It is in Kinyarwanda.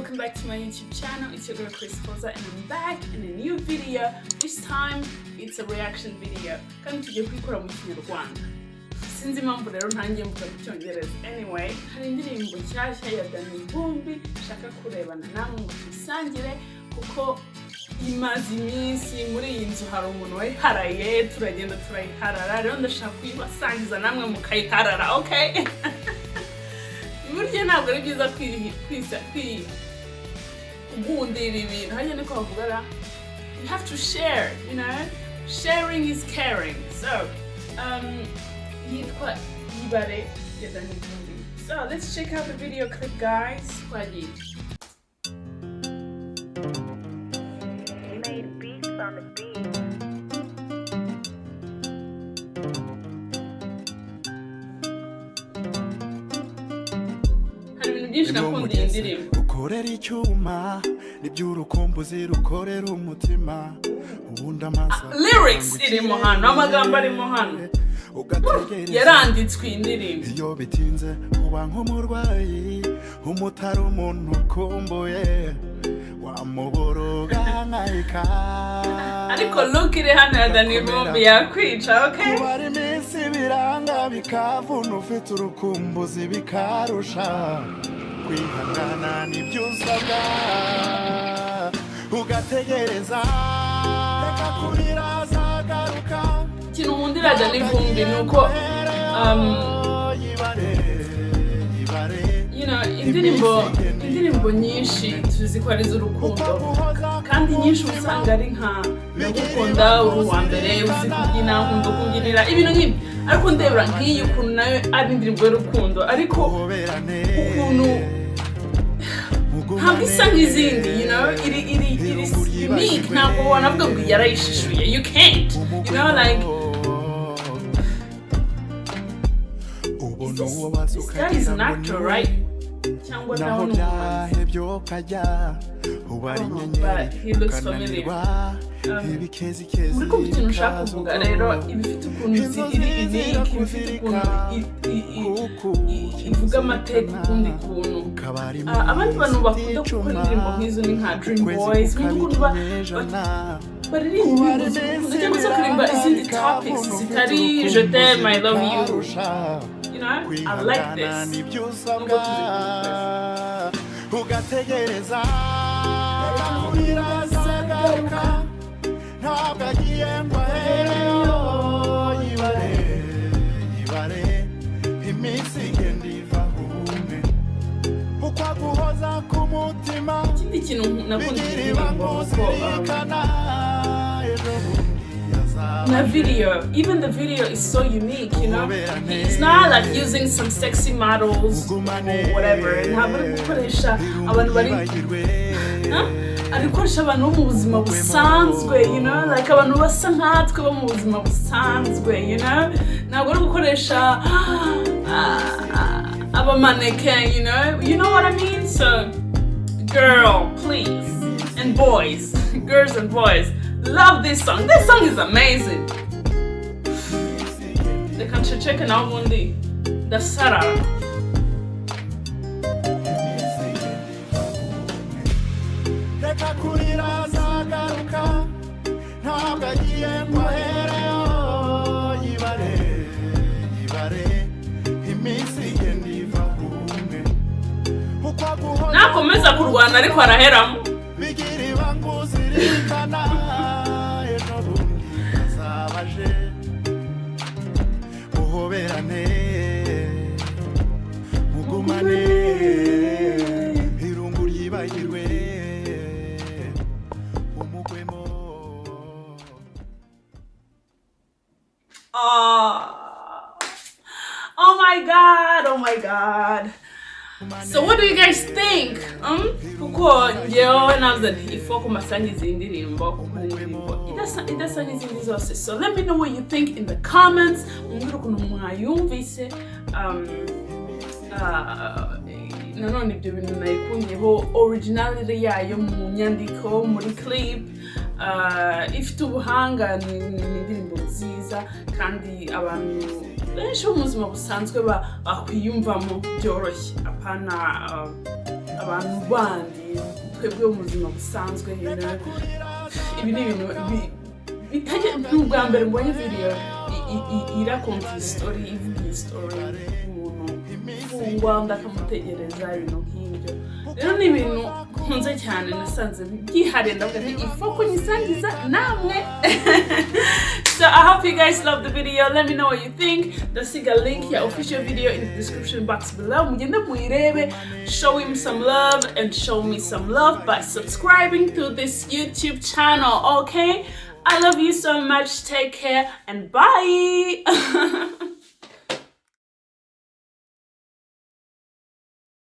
welcome back to my YouTube channel. It's your girl Chris Poza and I'm back in a new video. This time it's a reaction video. Kandi tugiye kwikora mu Kinyarwanda. Sinzi impamvu rero ntangiye mvuga mu Cyongereza. Anyway, hari indirimbo nshyashya ya Danny Vumbi nshaka kurebana namwe ngo tusangire kuko imaze iminsi muri iyi nzu hari umuntu wayiharaye turagenda turayiharara rero ndashaka kuyibasangiza namwe mukayiharara, okay? Burya ntabwo ari byiza kugundira ibintu hanyuma niko bavuga you have to share, you know, sharing is caring. So yitwa Ibare ya Danny Vumbi. So let's check out the video clip, guys. Kwaji He made beats on the beat. ukorera icyuma n'iby'urukumbuzi rukorera umutima ubundi amaso lyrics irimo hano amagambo arimo hano yaranditswe indirimbo iyo bitinze uba nk'umurwayi umutari umuntu ukumbuye wamuboroga nkayika ariko look iri hano ya Danny Vumbi yakwica, okay? kubara iminsi biranga bikavuna ufite urukumbuzi bikarusha kwihangana nibyo usabwa ugategereza reka kurira zagaruka ikintu nkundira Danny Vumbi ni uko you know, indirimbo nyinshi tuzi ko ari iz'urukundo kandi nyinshi usanga ari nka ndagukunda uri uwa mbere uzi kubyina nkunda kubyinira ibintu nk'ibi ariko ndebera nk'iyi ukuntu nayo ari indirimbo y'urukundo ariko ukuntu ntabwo isa nk'izindi, you know, iri unique ntabwo wanavuga ngo yarayishishuye, you can't, you know, like this guy is an actor, right? Cyangwa naho but he looks familiar. Muri kumva ikintu ushaka kuvuga rero ibifite ukuntu iri unique, ibifite ukuntu ivuga amateka ukundi kuntu abandi bantu bakunda gukora indirimbo nk'izo ni nka Dream Boys nk'ukuntu baririmba cyangwa se kuririmba izindi topics zitari je t'aime, I love you, you know, I like this. Ugategereza kurira zagaruka ntabwo agiye ngo ahereyo yibare iminsi igenda iva humwe uko aguhoza ku mutima ikindi kintu nakunda indirimbo na video, even the video is so unique, you know. It's not like using some sexy models or whatever. Ntabwo ari gukoresha abantu bari ari gukoresha abantu bo mu buzima busanzwe, you know, like abantu basa nkatwe bo mu buzima busanzwe, you know. Ntabwo ari gukoresha aba mannequin, you know what I mean? So girl, please, and boys, girls and boys, love this song. This song is amazing. They can check it out one day. The Sarah. Nakomeza kurwana ariko araheramo. Oh my god. So what do you guys think? Kuko njyewe navuze nti ifoko masangiza indirimbo kuko indirimbo idasa n'izindi zose. So let me know what you think in the comments. Mumbwire ukuntu mwayumvise. Nanone ibyo bintu nayikundiyeho originality yayo mu nyandiko muri clip. Ifite ubuhanga ni indirimbo nziza kandi abantu benshi mu buzima busanzwe bakwiyumvamo byoroshye apana abantu bandi twebwe mu buzima busanzwe ibi ni ibintu bitajya n'ubwa mbere mbonye video irakonta story ivuga story y'umuntu ufungwa ndakamutegereza ibintu nk'ibyo rero ni ibintu nkunze cyane nasanze byihariye ndavuga nti ifo ko nyisangiza namwe. So I hope you guys love the video. Let me know what you think. Ndasiga link ya official video in the description box below. Mugende muirebe, show him some love and show me some love by subscribing to this YouTube channel, okay? I love you so much. Take care and bye.